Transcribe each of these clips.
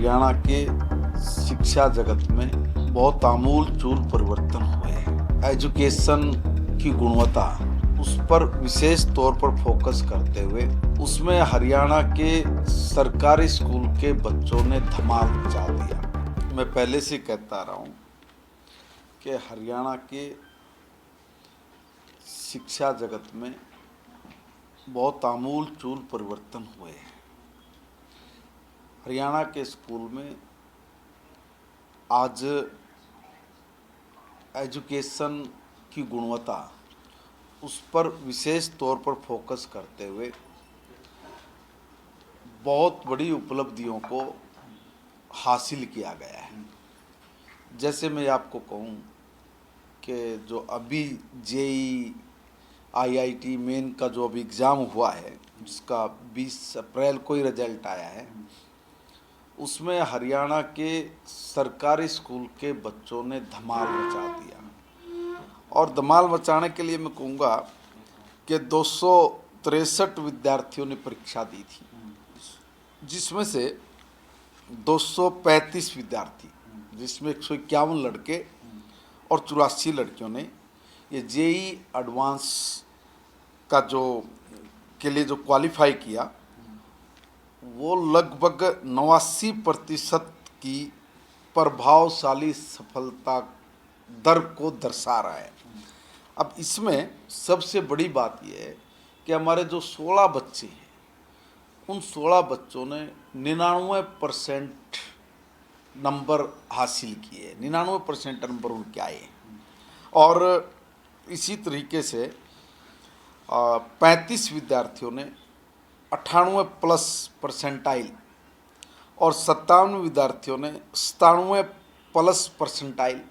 हरियाणा के शिक्षा जगत में बहुत आमूल-चूल परिवर्तन हुए हैं। एजुकेशन की गुणवत्ता उस पर विशेष तौर पर फोकस करते हुए उसमें हरियाणा के सरकारी स्कूल के बच्चों ने धमाल मचा दिया। मैं पहले से कहता रहा हूँ कि हरियाणा के शिक्षा जगत में बहुत आमूल-चूल परिवर्तन हुए हैं। हरियाणा के स्कूल में आज एजुकेशन की गुणवत्ता उस पर विशेष तौर पर फोकस करते हुए बहुत बड़ी उपलब्धियों को हासिल किया गया है। जैसे मैं आपको कहूँ कि जो अभी जेई आईआईटी मेन का जो अभी एग्ज़ाम हुआ है, जिसका 20 अप्रैल को ही रिजल्ट आया है, उसमें हरियाणा के सरकारी स्कूल के बच्चों ने धमाल मचा दिया। और धमाल मचाने के लिए मैं कहूँगा कि 263 विद्यार्थियों ने परीक्षा दी थी, जिसमें से 235 विद्यार्थी, जिसमें 151 लड़के और 84 लड़कियों ने ये जेई एडवांस का के लिए जो क्वालिफाई किया, वो लगभग 89% की प्रभावशाली सफलता दर को दर्शा रहा है। अब इसमें सबसे बड़ी बात यह है कि हमारे जो 16 बच्चे हैं, उन 16 बच्चों ने 99% नंबर हासिल किए, 99% नंबर उनके आए। और इसी तरीके से 35 विद्यार्थियों ने 98+ और 57 विद्यार्थियों ने 97+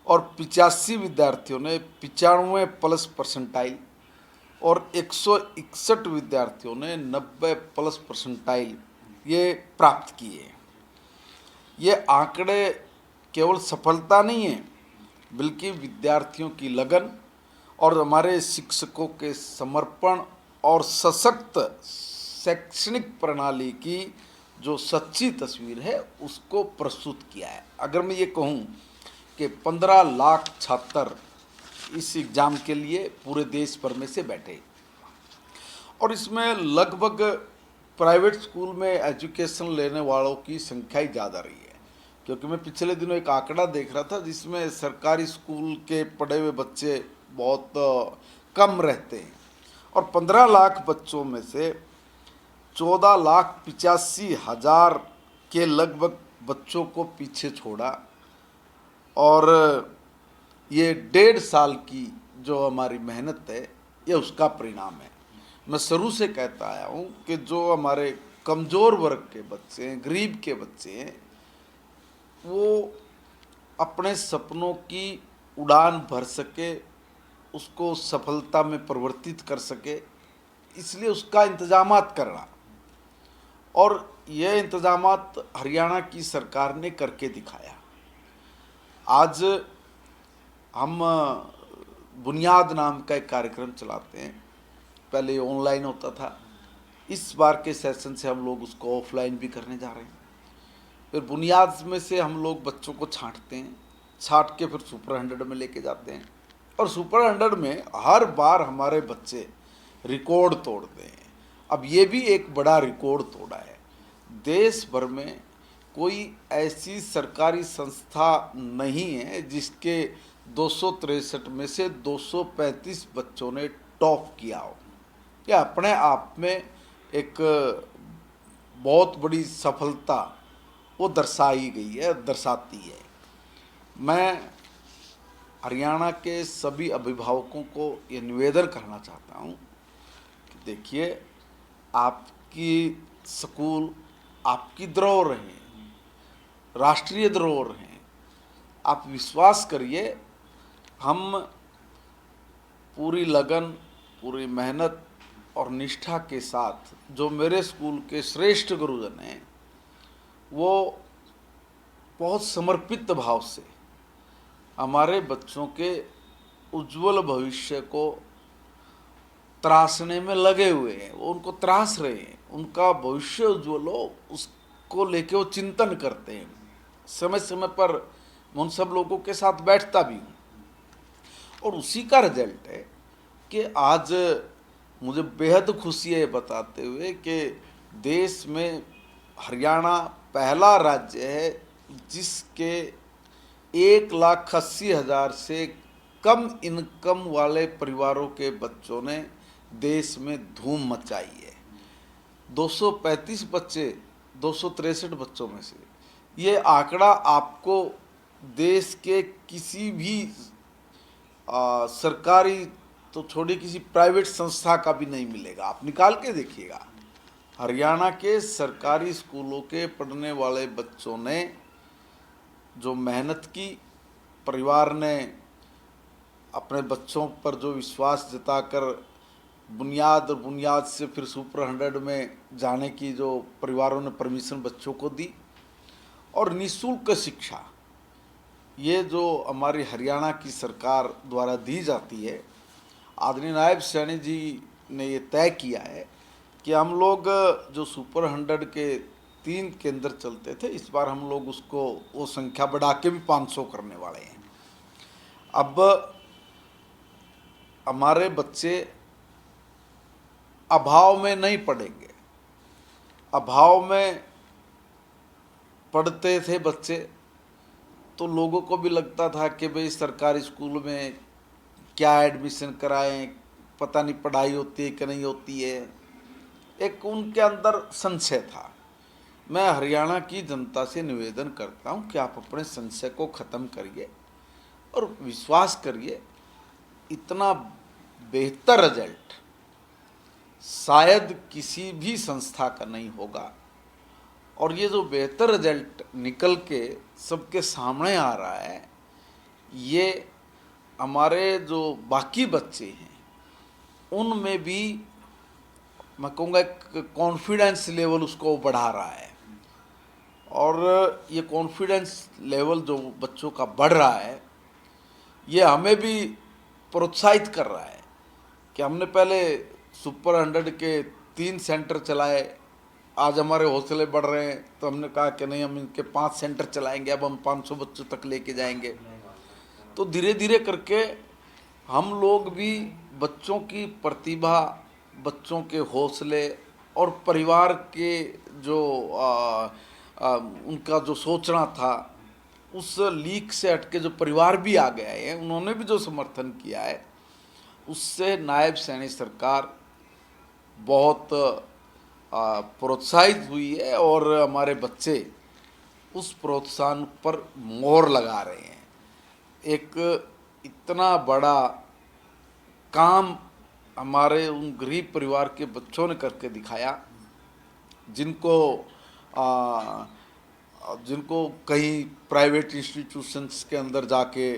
और 85 विद्यार्थियों ने 95+ और 161 विद्यार्थियों ने 90+ ये प्राप्त किए। ये आंकड़े केवल सफलता नहीं है, बल्कि विद्यार्थियों की लगन और हमारे शिक्षकों के समर्पण और सशक्त शैक्षणिक प्रणाली की जो सच्ची तस्वीर है, उसको प्रस्तुत किया है। अगर मैं ये कहूँ कि 15 लाख छात्र इस एग्ज़ाम के लिए पूरे देश भर में से बैठे, और इसमें लगभग प्राइवेट स्कूल में एजुकेशन लेने वालों की संख्या ही ज़्यादा रही है। क्योंकि मैं पिछले दिनों एक आंकड़ा देख रहा था, जिसमें सरकारी स्कूल के पढ़े हुए बच्चे बहुत कम रहते हैं, और 15 लाख बच्चों में से 14,85,000 के लगभग बच्चों को पीछे छोड़ा। और ये 1.5 साल की जो हमारी मेहनत है, ये उसका परिणाम है। मैं शुरू से कहता आया हूँ कि जो हमारे कमज़ोर वर्ग के बच्चे हैं, गरीब के बच्चे हैं, वो अपने सपनों की उड़ान भर सके, उसको सफलता में परिवर्तित कर सके, इसलिए उसका इंतजामात करना, और यह इंतजामात हरियाणा की सरकार ने करके दिखाया। आज हम बुनियाद नाम का एक कार्यक्रम चलाते हैं। पहले ऑनलाइन होता था, इस बार के सेशन से हम लोग उसको ऑफलाइन भी करने जा रहे हैं। फिर बुनियाद में से हम लोग बच्चों को छांटते हैं, छांट के फिर सुपर 100 में लेके जाते हैं, और सुपर 100 में हर बार हमारे बच्चे रिकॉर्ड तोड़ते हैं। अब ये भी एक बड़ा रिकॉर्ड तोड़ा है। देश भर में कोई ऐसी सरकारी संस्था नहीं है जिसके 263 में से 235 बच्चों ने टॉप किया हो। यह अपने आप में एक बहुत बड़ी सफलता वो दर्शाई गई है, दर्शाती है। मैं हरियाणा के सभी अभिभावकों को ये निवेदन करना चाहता हूँ कि देखिए, आपकी स्कूल आपकी धरोहर है, राष्ट्रीय धरोहर है। आप विश्वास करिए, हम पूरी लगन, पूरी मेहनत और निष्ठा के साथ, जो मेरे स्कूल के श्रेष्ठ गुरुजन हैं, वो बहुत समर्पित भाव से हमारे बच्चों के उज्जवल भविष्य को तराशने में लगे हुए हैं। वो उनको तराश रहे हैं, उनका भविष्य उज्जवल हो, को लेके वो चिंतन करते हैं। समय समय पर मैं उन सब लोगों के साथ बैठता भी हूँ और उसी का रिजल्ट है कि आज मुझे बेहद खुशी है बताते हुए कि देश में हरियाणा पहला राज्य है जिसके 1,80,000 से कम इनकम वाले परिवारों के बच्चों ने देश में धूम मचाई है। 235 बच्चे 263 बच्चों में से, ये आंकड़ा आपको देश के किसी भी सरकारी तो छोड़िए किसी प्राइवेट संस्था का भी नहीं मिलेगा। आप निकाल के देखिएगा, हरियाणा के सरकारी स्कूलों के पढ़ने वाले बच्चों ने जो मेहनत की, परिवार ने अपने बच्चों पर जो विश्वास जताकर बुनियाद और बुनियाद से फिर सुपर 100 में जाने की जो परिवारों ने परमिशन बच्चों को दी, और निःशुल्क शिक्षा ये जो हमारी हरियाणा की सरकार द्वारा दी जाती है। आदरणीय नायब सैनी जी ने ये तय किया है कि हम लोग जो सुपर 100 के 3 केंद्र चलते थे, इस बार हम लोग उसको वो संख्या बढ़ा के भी 500 करने वाले हैं। अब हमारे बच्चे अभाव में नहीं पढ़ेंगे। अभाव में पढ़ते थे बच्चे तो लोगों को भी लगता था कि भाई सरकारी स्कूल में क्या एडमिशन कराएं, पता नहीं पढ़ाई होती है कि नहीं होती है, एक उनके अंदर संशय था। मैं हरियाणा की जनता से निवेदन करता हूं कि आप अपने संशय को ख़त्म करिए और विश्वास करिए, इतना बेहतर रिजल्ट शायद किसी भी संस्था का नहीं होगा। और ये जो बेहतर रिजल्ट निकल के सबके सामने आ रहा है, ये हमारे जो बाकी बच्चे हैं उनमें भी मैं कहूँगा एक कॉन्फिडेंस लेवल उसको बढ़ा रहा है। और ये कॉन्फिडेंस लेवल जो बच्चों का बढ़ रहा है, ये हमें भी प्रोत्साहित कर रहा है कि हमने पहले सुपर 100 के 3 सेंटर चलाए, आज हमारे हौसले बढ़ रहे हैं तो हमने कहा कि नहीं, हम इनके 5 सेंटर चलाएंगे, अब हम 500 बच्चों तक लेके जाएंगे। तो धीरे धीरे करके हम लोग भी बच्चों की प्रतिभा, बच्चों के हौसले और परिवार के जो उनका जो सोचना था उस लीक से हटके जो परिवार भी आ गए हैं, उन्होंने भी जो समर्थन किया है, उससे नायब सैनी सरकार बहुत प्रोत्साहित हुई है और हमारे बच्चे उस प्रोत्साहन पर मोहर लगा रहे हैं। एक इतना बड़ा काम हमारे उन गरीब परिवार के बच्चों ने करके दिखाया, जिनको कहीं प्राइवेट इंस्टीट्यूशंस के अंदर जाके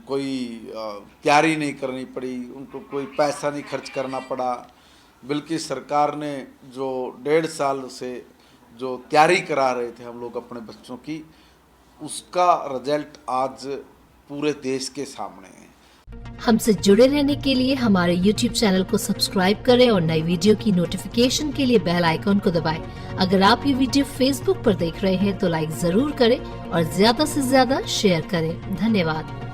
कोई तैयारी नहीं करनी पड़ी, उनको कोई पैसा नहीं खर्च करना पड़ा, बल्कि सरकार ने जो 1.5 साल से जो तैयारी करा रहे थे हम लोग अपने बच्चों की, उसका रिजल्ट आज पूरे देश के सामने है। हमसे जुड़े रहने के लिए हमारे YouTube चैनल को सब्सक्राइब करें और नई वीडियो की नोटिफिकेशन के लिए बेल आइकॉन को दबाएं। अगर आप ये वीडियो Facebook पर देख रहे हैं तो लाइक जरूर करें और ज्यादा से ज्यादा शेयर करें। धन्यवाद।